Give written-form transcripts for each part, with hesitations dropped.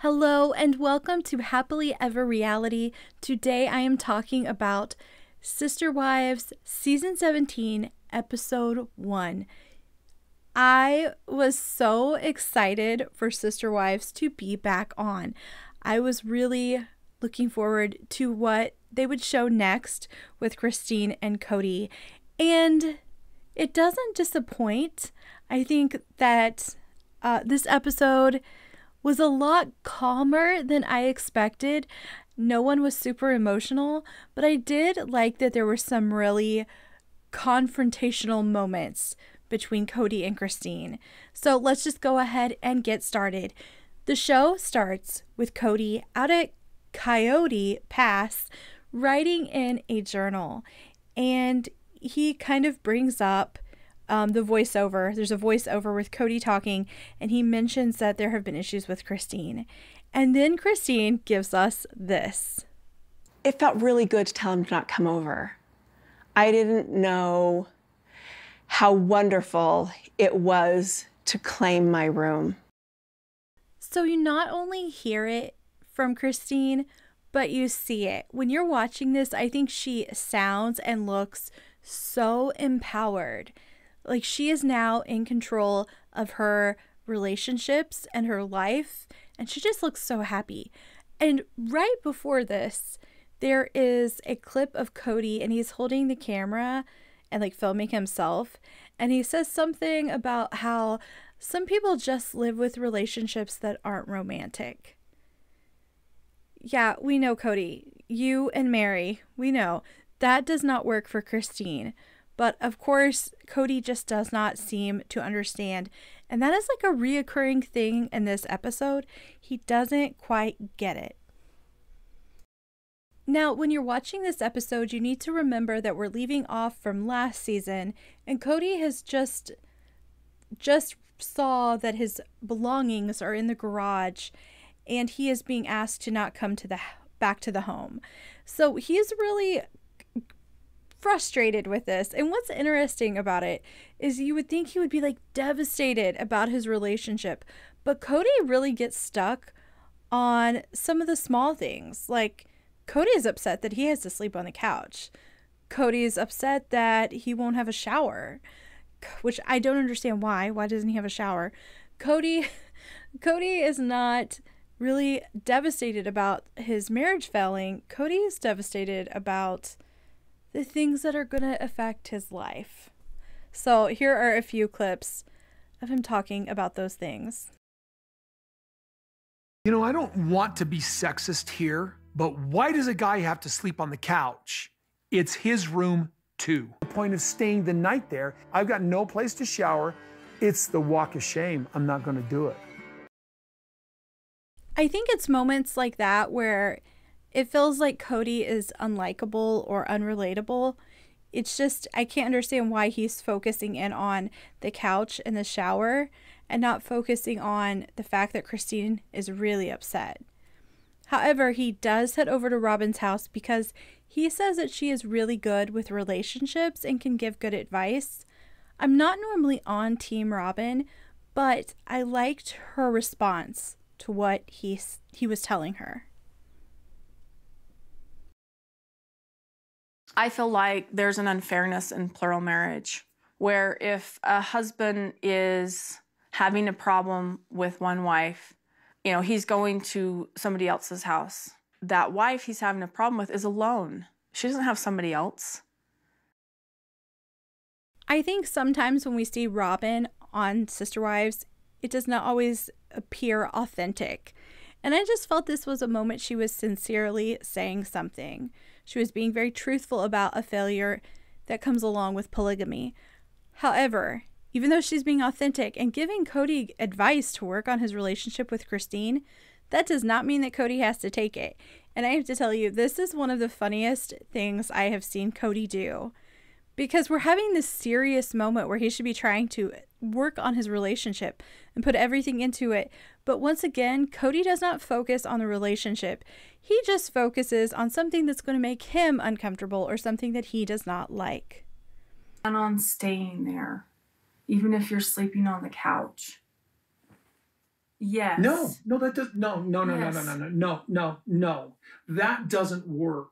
Hello and welcome to Happily Ever Reality. Today I am talking about Sister Wives Season 17, Episode 1. I was so excited for Sister Wives to be back on. I was really looking forward to what they would show next with Christine and Kody. And it doesn't disappoint. I think that this episode was a lot calmer than I expected. No one was super emotional, but I did like that there were some really confrontational moments between Kody and Christine. So let's just go ahead and get started. The show starts with Kody out at Coyote Pass writing in a journal, and he kind of brings up the voiceover. There's a voiceover with Kody talking, and he mentions that there have been issues with Christine. And then Christine gives us this. It felt really good to tell him to not come over. I didn't know how wonderful it was to claim my room. So you not only hear it from Christine, but you see it. When you're watching this, I think she sounds and looks so empowered. Like she is now in control of her relationships and her life, and she just looks so happy. And right before this, there is a clip of Kody, and he's holding the camera and like filming himself, and he says something about how some people just live with relationships that aren't romantic. Yeah, we know, Kody, you and Mary, we know that does not work for Christine. But of course, Kody just does not seem to understand. And that is like a reoccurring thing in this episode. He doesn't quite get it. Now, when you're watching this episode, you need to remember that we're leaving off from last season. And Kody has just saw that his belongings are in the garage. And he is being asked to not come to back to the home. So he's really frustrated with this. And what's interesting about it is you would think he would be like devastated about his relationship, but Kody really gets stuck on some of the small things. Like Kody is upset that he has to sleep on the couch. Kody is upset that he won't have a shower, which I don't understand why. Why doesn't he have a shower? Kody is not really devastated about his marriage failing. Kody is devastated about the things that are going to affect his life. So here are a few clips of him talking about those things. You know, I don't want to be sexist here, but why does a guy have to sleep on the couch? It's his room too. The point of staying the night there, I've got no place to shower. It's the walk of shame. I'm not going to do it. I think it's moments like that where it feels like Kody is unlikable or unrelatable. It's just, I can't understand why he's focusing in on the couch and the shower and not focusing on the fact that Christine is really upset. However, he does head over to Robin's house because he says that she is really good with relationships and can give good advice. I'm not normally on Team Robin, but I liked her response to what he was telling her. I feel like there's an unfairness in plural marriage, where if a husband is having a problem with one wife, you know, he's going to somebody else's house. That wife he's having a problem with is alone. She doesn't have somebody else. I think sometimes when we see Robin on Sister Wives, it does not always appear authentic. And I just felt this was a moment she was sincerely saying something. She was being very truthful about a failure that comes along with polygamy. However, even though she's being authentic and giving Kody advice to work on his relationship with Christine, that does not mean that Kody has to take it. And I have to tell you, this is one of the funniest things I have seen Kody do. Because we're having this serious moment where he should be trying to work on his relationship and put everything into it. But once again, Kody does not focus on the relationship. He just focuses on something that's going to make him uncomfortable or something that he does not like. And on staying there, even if you're sleeping on the couch. Yes. No, that does no. That doesn't work.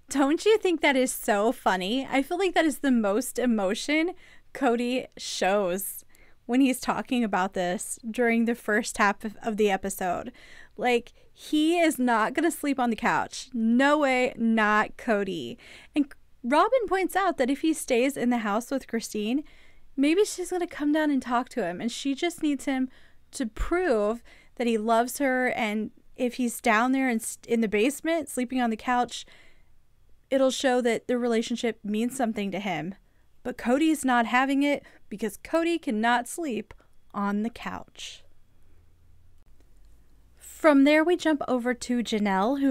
Don't you think that is so funny? I feel like that is the most emotion Kody shows when he's talking about this during the first half of the episode. Like, he is not going to sleep on the couch. No way, not Kody. And Robin points out that if he stays in the house with Christine, maybe she's going to come down and talk to him. And she just needs him to prove that he loves her. And if he's down there in the basement, sleeping on the couch, it'll show that the relationship means something to him. But Cody's not having it because Kody cannot sleep on the couch. From there, we jump over to Janelle, who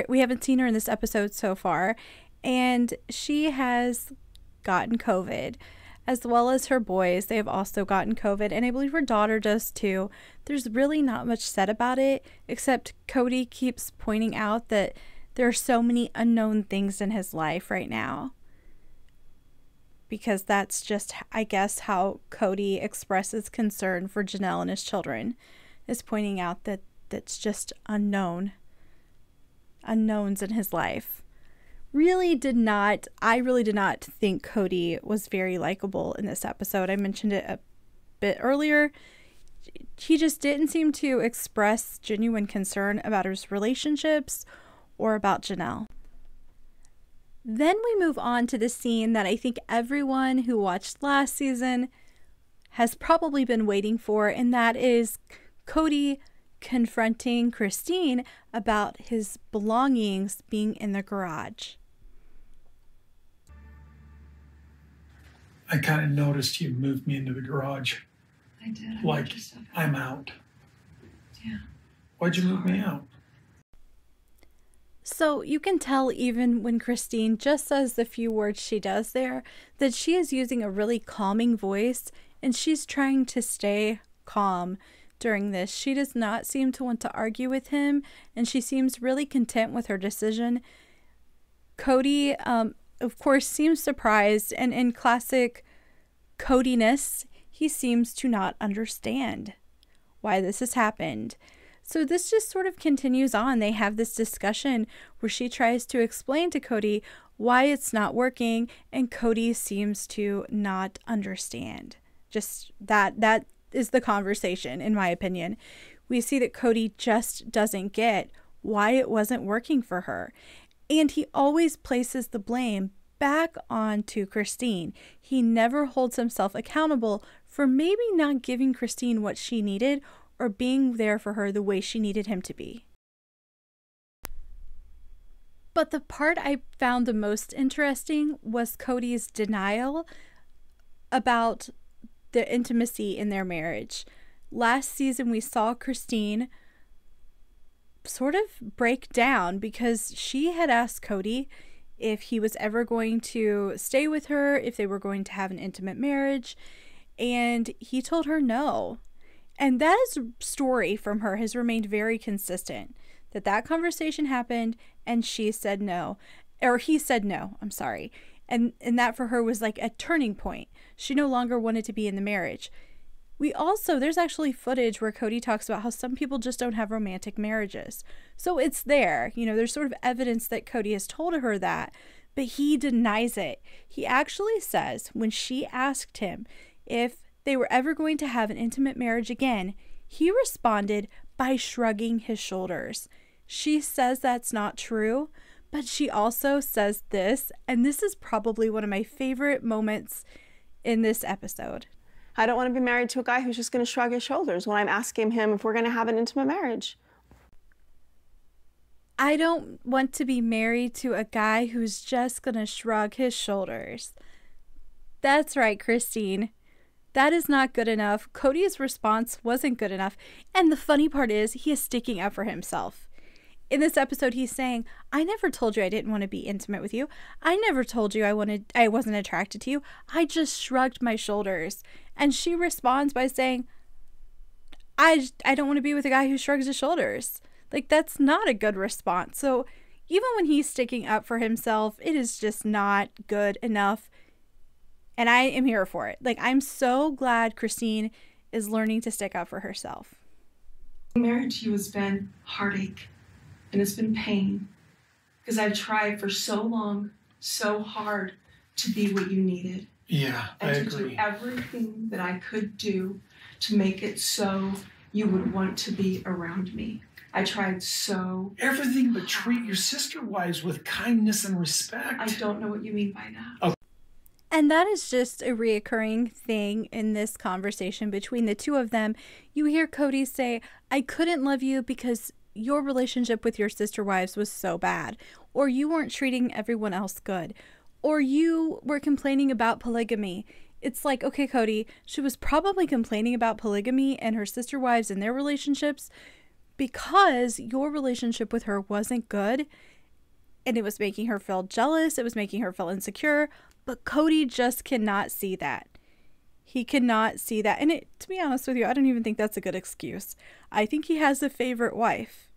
we haven't seen her in this episode so far, and she has gotten COVID, as well as her boys. They have also gotten COVID, and I believe her daughter does too. There's really not much said about it, except Kody keeps pointing out that there are so many unknown things in his life right now. Because that's just, I guess, how Kody expresses concern for Janelle and his children, is pointing out that that's just unknowns in his life. I really did not think Kody was very likable in this episode. I mentioned it a bit earlier. He just didn't seem to express genuine concern about his relationships or about Janelle. Then we move on to the scene that I think everyone who watched last season has probably been waiting for, and that is Kody confronting Christine about his belongings being in the garage. I kind of noticed you moved me into the garage. I did. Like, I'm out. Yeah. Why'd you move me out? So you can tell even when Christine just says the few words she does there, that she is using a really calming voice, and she's trying to stay calm during this. She does not seem to want to argue with him, and she seems really content with her decision. Kody, of course, seems surprised, and in classic Kodiness, he seems to not understand why this has happened. So this just sort of continues on. They have this discussion where she tries to explain to Kody why it's not working, and Kody seems to not understand. Just that is the conversation, in my opinion. We see that Kody just doesn't get why it wasn't working for her. And he always places the blame back onto Christine. He never holds himself accountable for maybe not giving Christine what she needed or being there for her the way she needed him to be. But the part I found the most interesting was Codys denial about the intimacy in their marriage. Last season, we saw Christine sort of break down because she had asked Kody if he was ever going to stay with her, if they were going to have an intimate marriage, and he told her no. And that story from her has remained very consistent, that conversation happened and she said no, or he said no, I'm sorry. And that for her was like a turning point. She no longer wanted to be in the marriage. There's actually footage where Kody talks about how some people just don't have romantic marriages. So it's there, there's sort of evidence that Kody has told her that, but he denies it. He actually says when she asked him if they were ever going to have an intimate marriage again, he responded by shrugging his shoulders. She says that's not true, but she also says this, and this is probably one of my favorite moments in this episode. I don't want to be married to a guy who's just going to shrug his shoulders when I'm asking him if we're going to have an intimate marriage. I don't want to be married to a guy who's just going to shrug his shoulders. That's right, Christine. That is not good enough. Cody's response wasn't good enough. And the funny part is he is sticking up for himself. In this episode, he's saying, I never told you I didn't want to be intimate with you. I never told you I wasn't attracted to you. I just shrugged my shoulders. And she responds by saying, I don't want to be with a guy who shrugs his shoulders. Like, that's not a good response. So even when he's sticking up for himself, it is just not good enough. And I am here for it. Like, I'm so glad Christine is learning to stick up for herself. Married to you has been heartache and it's been pain because I've tried for so long, so hard to be what you needed. Yeah, I and to agree. do everything that I could do to make it so you would want to be around me. I tried so Everything but treat your sister wives with kindness and respect. I don't know what you mean by that. Oh. And that is just a reoccurring thing in this conversation between the two of them. You hear Cody say, I couldn't love you because your relationship with your sister wives was so bad, or you weren't treating everyone else good, or you were complaining about polygamy. It's like, okay, Cody, she was probably complaining about polygamy and her sister wives and their relationships because your relationship with her wasn't good and it was making her feel jealous, it was making her feel insecure, but Cody just cannot see that. He cannot see that. And to be honest with you, I don't even think that's a good excuse. I think he has a favorite wife.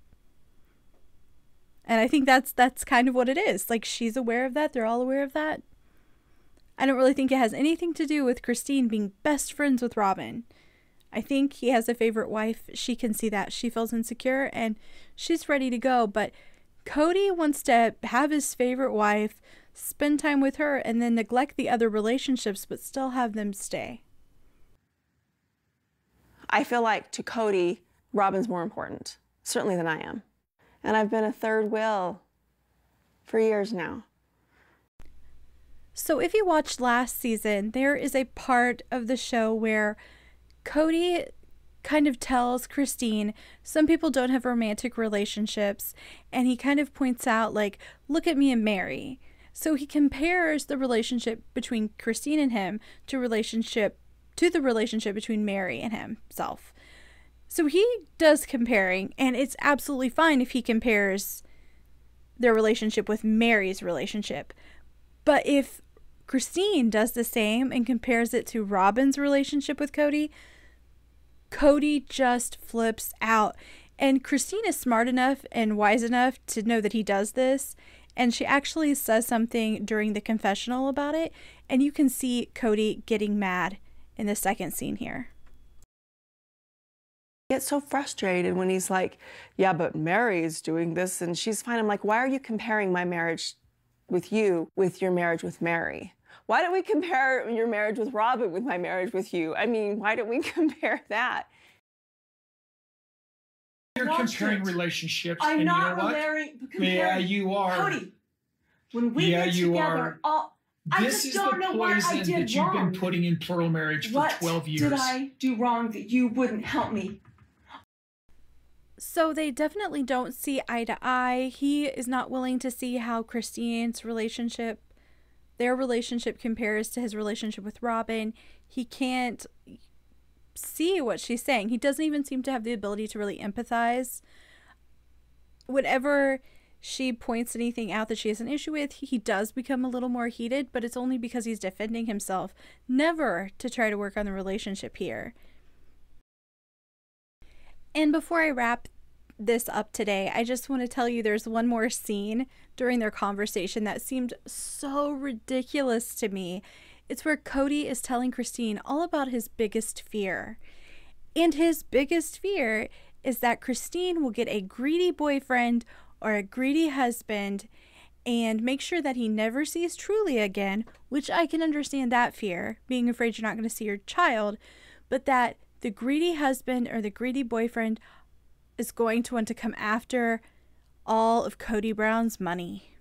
And I think that's kind of what it is. Like, she's aware of that. They're all aware of that. I don't really think it has anything to do with Christine being best friends with Robin. I think he has a favorite wife. She can see that. She feels insecure and she's ready to go. But Cody wants to have his favorite wife, spend time with her, and then neglect the other relationships, but still have them stay. I feel like to Cody, Robin's more important, certainly than I am. And I've been a third wheel for years now. So if you watched last season, there is a part of the show where Cody kind of tells Christine some people don't have romantic relationships, and he kind of points out, like, look at me and Mary. So he compares the relationship between Christine and him to the relationship between Mary and himself. So he does comparing, and it's absolutely fine if he compares their relationship with Mary's relationship. But if Christine does the same and compares it to Robin's relationship with Cody, Cody just flips out. And Christine is smart enough and wise enough to know that he does this. And she actually says something during the confessional about it. And you can see Cody getting mad in the second scene here. I get so frustrated when he's like, yeah, but Mary's doing this and she's fine. I'm like, why are you comparing my marriage with you with your marriage with Mary? Why don't we compare your marriage with Robin with my marriage with you? I mean, why don't we compare that? You're comparing relationships. I'm and not you know what? comparing. Yeah, you are. Cody, when we get together, I This just is don't the know what I poison did that you've wrong. been putting in plural marriage for 12 years. What did I do wrong that you wouldn't help me? So they definitely don't see eye to eye. He is not willing to see how Christine's relationship, their relationship, compares to his relationship with Robin. He can't see what she's saying. He doesn't even seem to have the ability to really empathize. Whenever she points anything out that she has an issue with, he does become a little more heated, but it's only because he's defending himself, never to try to work on the relationship here. And before I wrap this up today, I just want to tell you there's one more scene during their conversation that seemed so ridiculous to me. It's where Cody is telling Christine all about his biggest fear. And his biggest fear is that Christine will get a greedy boyfriend or a greedy husband and make sure that he never sees Truly again, which I can understand that fear, being afraid you're not going to see your child, but that the greedy husband or the greedy boyfriend is going to want to come after all of Cody Brown's money.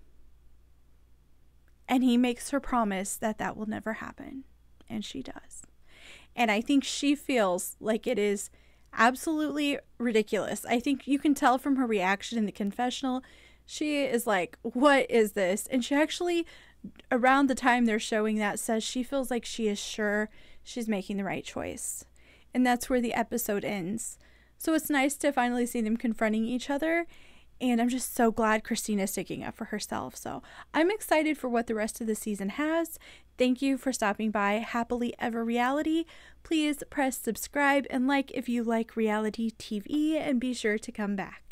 And he makes her promise that that will never happen. And she does. And I think she feels like it is absolutely ridiculous. I think you can tell from her reaction in the confessional. She is like, what is this? And she actually, around the time they're showing that, says she feels like she is sure she's making the right choice. And that's where the episode ends. So it's nice to finally see them confronting each other. And I'm just so glad Christine is sticking up for herself. So I'm excited for what the rest of the season has. Thank you for stopping by Happily Ever Reality. Please press subscribe and like if you like reality TV, and be sure to come back.